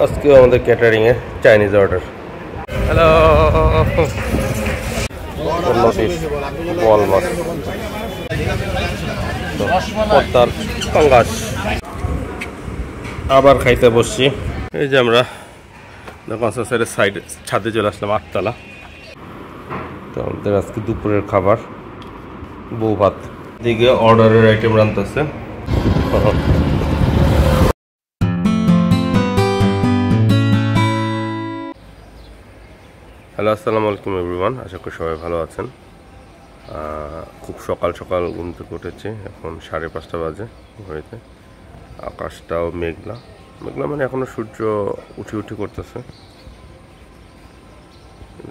আজকেও আমাদের ক্যাটারিংয়ে Chinese order. Hello, বল মাছ, পদ্মার পাঙ্গাস। আবার খাইতে বসছি। এই যে আমরা কনসার্টের সাইডে ছাদে চলে আসলাম, 8 তলা। তো আমাদের আজকে দুপুরের খাবার বউ ভাত। দিকে অর্ডারের আইটেম রান্তাছে। হ্যালো, আসসালামু আলাইকুম এভরিওয়ান। আশা করি সবাই ভালো আছেন। খুব সকাল সকাল ঘুম থেকে উঠেছি। এখন 5:30 বাজে ঘড়িতে। আকাশটাও মেঘলা মেঘলা, মানে এখনও সূর্য উঠি করতেছে।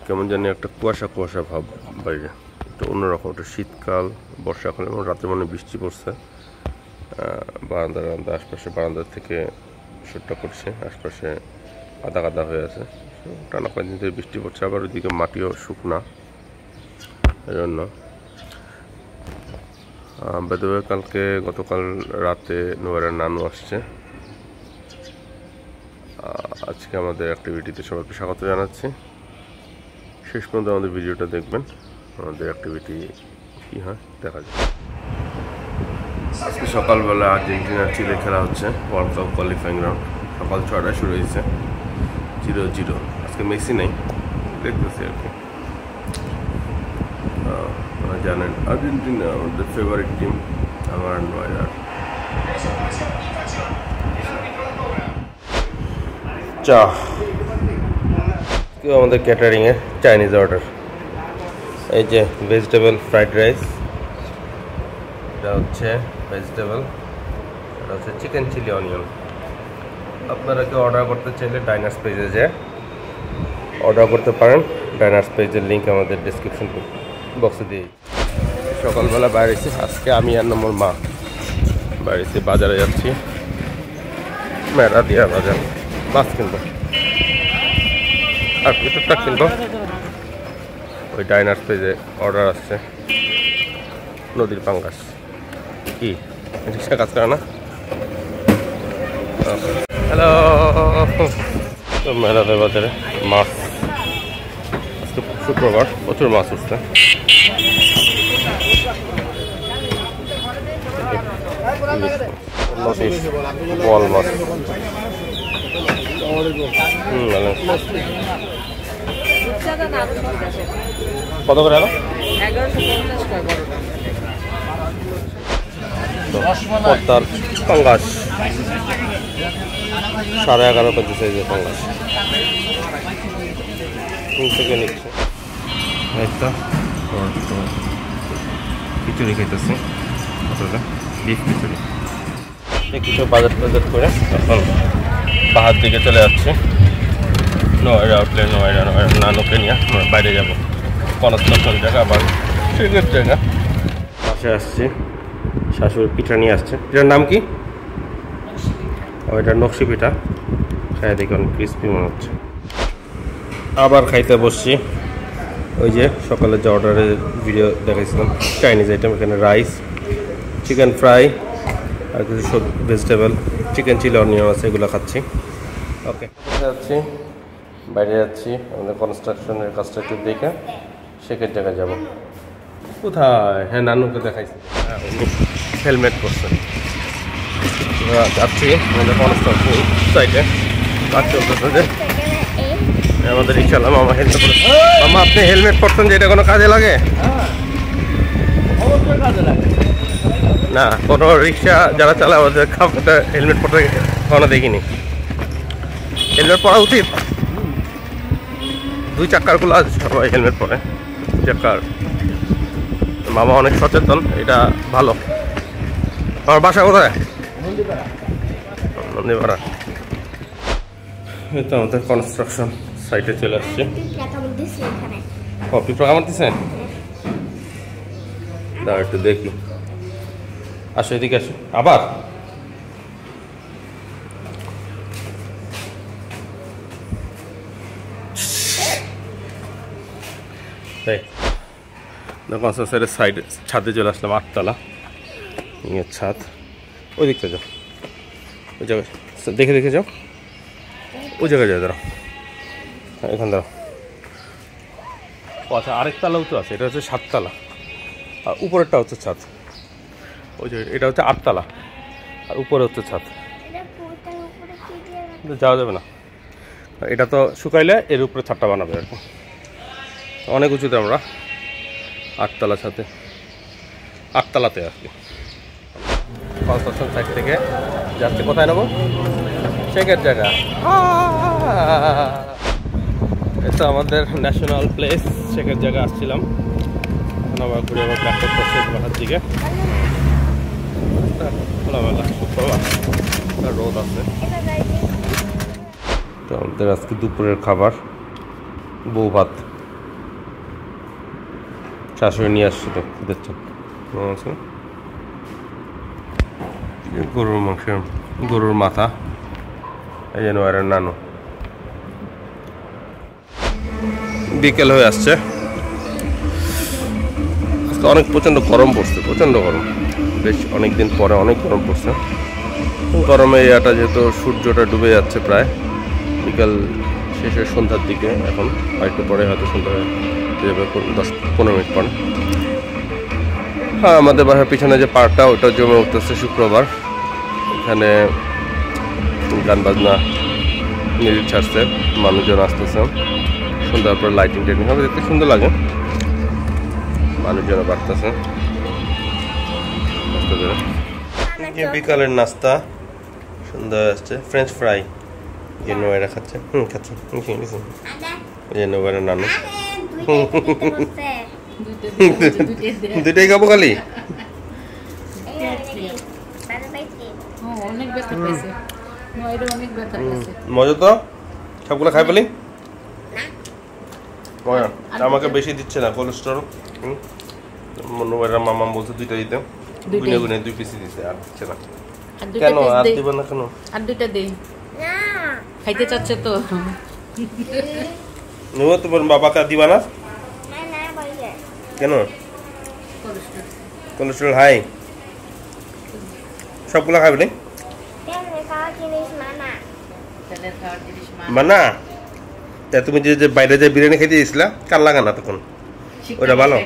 কেমন জানি একটা কুয়াশা কুয়াশা ভাব বাইরে, একটু অন্যরকম। একটা শীতকাল, বর্ষাকাল এবং রাতে মনে বৃষ্টি পড়ছে। বারান্দা আশপাশে, বারান্দা থেকে শুটটা করছে, আশপাশে কাদা কাদা হয়ে আছে। টানা কয়েকদিন ধরে বৃষ্টি পড়ছে, আবার ওইদিকে মাটিও শুকনা। এই জন্য বেদবে গতকাল রাতে নোয়ারের নানু আসছে। আজকে আমাদের অ্যাক্টিভিটিতে সবাইকে স্বাগত জানাচ্ছি। শেষ পর্যন্ত আমাদের ভিডিওটা দেখবেন, আমাদের অ্যাক্টিভিটি কী হয় দেখা যায়। আজকে সকালবেলা আর্জেন্টিনার চিলে খেলা হচ্ছে, ওয়ার্ল্ড কাপ কোয়ালিফাইং রাউন্ড। সকাল 6টায় শুরু হয়েছে, 0-0। আজকে মেসি নেই, দেখতেছি আর কি। জানেন আর্জেন্টিনা আমাদের ফেভারিট টিম। আমার নয়ার চা, কেউ আমাদের ক্যাটারিংয়ে চাইনিজ অর্ডার। এই যে ভেজিটেবল ফ্রাইড রাইস, এটা হচ্ছে ভেজিটেবল, এটা হচ্ছে চিকেন চিলি অনিয়ন। আপনারা কেউ অর্ডার করতে চাইলে ডাইনার্স পেজে যেয়ে অর্ডার করতে পারেন। ডাইনার্স পেজের লিঙ্ক আমাদের ডিসক্রিপশন বক্সে দিই। সকালবেলা বাইরেছি, আজকে আমি আর নম্বর মা বাইরেছি, বাজারে যাচ্ছি, মেলা দিয়া বাজার। মাছ কিনবো আর কিছুটা কিনবো। ওই ডাইনার্স পেজে অর্ডার আসছে নদীর পাঙ্গাস। কি রিক্সা কাজ করে না? হ্যালো, মেলাতে বাজারে মাছ, আজকে শুক্রবার, প্রচুর মাছ উঠছে। বল মাছ, কত করে? পদ্মার পাঙ্গাস 11.5 কেজি সাইজের পাঙ্গাস থেকে নিচ্ছে। একটা খিচুড়ি খাইতেছি, বিফ খিচুড়ি। কিছু বাজার টাজার করে এখন পাহাড় দিকে চলে যাচ্ছে। নয়রা উঠলে নয়রা নানুকে নিয়ে আমরা বাইরে যাবো। কনস্ট্রাকশন জায়গা, আবার ট্রেনের জায়গা। পাশে আসছি, শাশুড়ি পিঠা নিয়ে আসছে। পিঠার নাম কি? ওইটা নকশি পিঠা। খাই দেখি অনেক ক্রিস্পি মনে হচ্ছে। আবার খাইতে বসছি। ওই যে সকালে যে অর্ডারের ভিডিও দেখাইছিলাম, চাইনিজ আইটেম। এখানে রাইস, চিকেন ফ্রাই আর কিছু ভেজিটেবল, চিকেন চিলি অনিয়ন আছে, এগুলো খাচ্ছি। ওকে, যাচ্ছি, বাইরে যাচ্ছি। আমাদের কনস্ট্রাকশনের কাজটা একটু দেখে শেখের জায়গায় যাবো। কোথায়? হ্যাঁ, নানুকে দেখাইছি, হেলমেট করছেন। যাচ্ছি আমাদের কনস্ট্রাকশন সাইটে, কাজ চলতেছে। যে আমাদের রিক্সালাম, মামা হেলমেট করে। মামা, আপনি হেলমেট পরছেন যে, এটা কোনো কাজে লাগে? না, কোনো রিক্সা যারা চালায় ওদের হেলমেট পরতে কখনো দেখিনি। হেলমেট পরা উচিত। 2 চাকারগুলো সবাই হেলমেট পরে, 2 চাকার। মামা অনেক সচেতন, এটা ভালো। আমার বাসা কোথায়? নন্দীপাড়া। এই তো আমাদের কনস্ট্রাকশন সাইটে চলে আসছে। কপি প্রোগ্রাম দিচ্ছেন? দাঁড়া একটু দেখি। আসো, এদিকে আসো। আবার কনস্ট্রাকশনের সাইডে ছাদে চলে আসলাম, 8 তলা ছাদ। ওই দিকটা যাও, ওই জায়গায় দেখে যাও। ওই জায়গায় যায় দাঁড়াও, এখান দাঁড়াও। ও আচ্ছা, আরেক তালাও তো আছে, এটা হচ্ছে 7 তালা, আর উপরেরটা হচ্ছে ছাদ। ওই যে এটা হচ্ছে 8 তালা, আর উপরে হচ্ছে ছাদ। যাওয়া যাবে না, এটা তো শুকাইলে এর উপরে ছাদটা বানাবে আর কি। অনেক উঁচুতে আমরা 8 তালার সাথে 8 তালাতে আর কি। কনস্ট্রাকশন সাইট থেকে যাচ্ছে কোথায় নেবো, শেখের জায়গা। এটা আমাদের ন্যাশনাল প্লেস শেখের জায়গা আসছিলাম। এখন আবার ঘুরে আবার ব্যাক করতেছে বাসার দিকে। খোলামেলা শুক্রবার, রোদ আছে। তো আমাদের আজকে দুপুরের খাবার বউ ভাত, শাশুড়ি নিয়ে আসছে তো দেখছেন। গরুর মাংস, গরুর মাথা, এই যেন আর নানু। বিকেল হয়ে আসছে, আজকে অনেক প্রচণ্ড গরম পড়ছে, প্রচণ্ড গরম, বেশ অনেকদিন পরে অনেক গরম পড়ছে। গরমে এটা যেহেতু সূর্যটা ডুবে যাচ্ছে প্রায় বিকাল শেষের সন্ধ্যার দিকে, এখন একটু পরে হয়তো সন্ধ্যা হয়ে যাবে 10-15 মিনিট পর। হ্যাঁ, আমাদের বাসার পিছনে যে পার্কটা ওটা জমে উঠতেছে শুক্রবার। এখানে গান বাজনা মিউজিক ছাড়ছে, মানুষজন আসতেছে, সন্ধ্যার পর লাইটিং টাইটিং হবে, দেখতে সুন্দর লাগে। মানুষজন বাড়তেছে। বিকালের নাস্তা সুন্দর আসছে, ফ্রেঞ্চ ফ্রাই জন্য এরা খাচ্ছে। খাচ্ছে জন্য এরা নানু দুইটাই খাবো খালি। মজা তো, সবগুলো খাই বলি। আমাকে বেশি দিচ্ছে না, কোলেস্ট্রল। মামা বলছে 2টা দিতে, গুনে গুনে 2 পিস দিতে, আর দিচ্ছে না। কেন আর দিব না কেন? আর 2টা দেই, খাইতে চাচ্ছে তো। তোমার বাবাকে দিবা না? কেন? কোলেস্ট্রল হাই, সবগুলো খাবে না? মানা, তা তুমি যে বাইরে যে বিরিয়ানি খেতে দিয়েছিলা, কার লাগা না তখন? ওটা ভালো,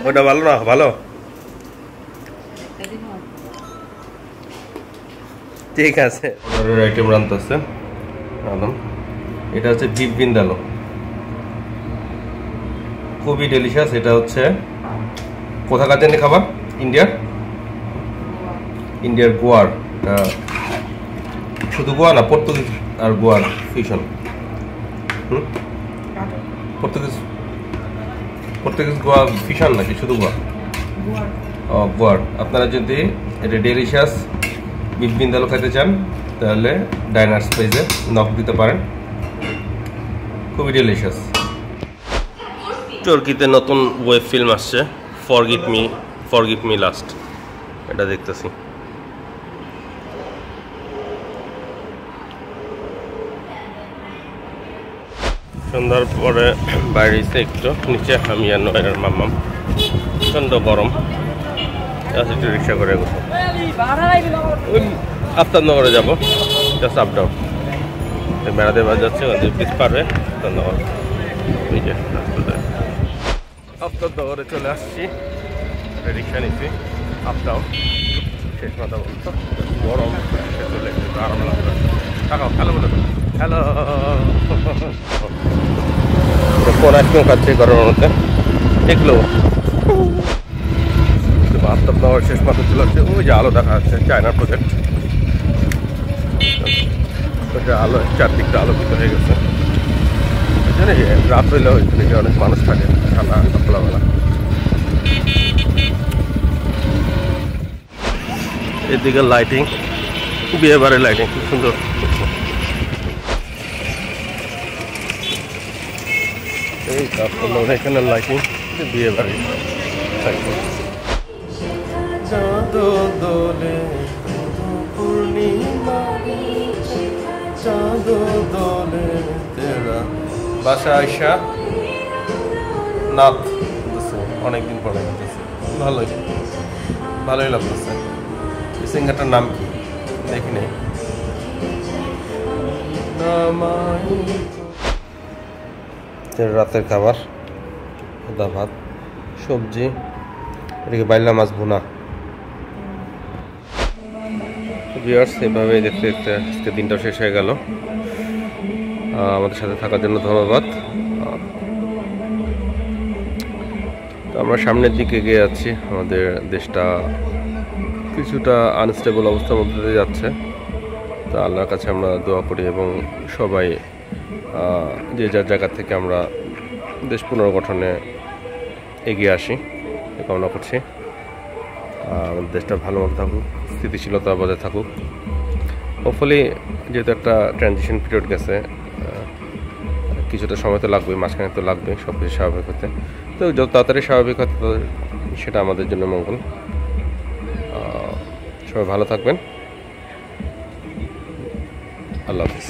ওটা ভালো না? ভালো, ঠিক আছে। অর্ডারের আইটেম রান্তাছে আদম। এটা হচ্ছে বিফ বিন্দালো, খুবই ডেলিশিয়াস। এটা হচ্ছে কোথাকার জানি খাবার, ইন্ডিয়ার গোয়ার। শুধু গোয়া না, পর্তুগিজ আর গোয়ার ফিউশন। পর্তুগিজ গোয়া ফিউশন নাকি শুধু গোয়া? গোয়ার। আপনারা যদি এটা ডেলিশিয়াস বিফ বিন্দালো খেতে চান তাহলে ডাইনার্স পেজে নক দিতে পারেন, খুবই ডেলিশিয়াস। তুর্কিতে নতুন ওয়েব ফিল্ম আসছে, ফরগিভ মি লাস্ট, এটা দেখতেছি। সন্ধ্যার পরে বাইরে একটু নিচে আমি আর নয়রার মাম্মাম, প্রচণ্ড গরম, একটু রিক্সা করে আফতাবনগরে যাবো, জাস্ট আপ ডাউন। বেড়াতে বাজ যাচ্ছে, পিস পারবে আফতাবনগর। ওই যে আফতাবনগরে চলে আসছি, রিক্সা নিচ্ছি, আপ ডাউন। শেষ কথা বলতো গরম চলে একটু আরাম লাগবে। টাকাও হ্যালো বলে, হ্যালো। কোন আইসক্রিম খাচ্ছি গরমের মধ্যে, দেখলো আফতাবনগর শেষ মাত্র চলে আসছে। ওই যে আলো দেখা যাচ্ছে, চায়না প্রজেক্ট, ওইটা আলো চারদিকটা আলোকিত হয়ে গেছে। জানি রাত হইলে ওইখানে অনেক মানুষ থাকে, ঠান্ডা খোলামেলা। এদিকে লাইটিং, বিয়ে বাড়ির লাইটিং খুব সুন্দর। এই তারপর এখানে লাইটিং, বিয়ে বাড়ির লাইটিং। বাসা আয়সা নাথ অনেকদিন পরে ভালোই লাগতেছে। সিঙ্গারটার নাম কি দেখি নেই, রাতের খাবার সাদা ভাত, সবজি, এদিকে বাইলা মাছ ভুনা। ভিউয়ার্স, এভাবে দেখতে দেখতে আজকে দিনটা শেষ হয়ে গেল। আমাদের সাথে থাকার জন্য ধন্যবাদ। তো আমরা সামনের দিকে এগিয়ে যাচ্ছি। আমাদের দেশটা কিছুটা আনস্টেবল অবস্থার মধ্যে দিয়ে যাচ্ছে। তো আল্লাহর কাছে আমরা দোয়া করি এবং সবাই যে যার জায়গা থেকে আমরা দেশ পুনর্গঠনে এগিয়ে আসি কামনা করছি। আমাদের দেশটা ভালো মতো থাকুক, স্থিতিশীলতা বজায় থাকুক। হোপফুলি যেহেতু একটা ট্রানজিশন পিরিয়ড গেছে, কিছুটা সময় তো লাগবে, মাঝখানে তো লাগবে সব কিছু স্বাভাবিক হতে। তো যত তাড়াতাড়ি স্বাভাবিক হতে সেটা আমাদের জন্য মঙ্গল। সবাই ভালো থাকবেন। আল্লাহ হাফিজ।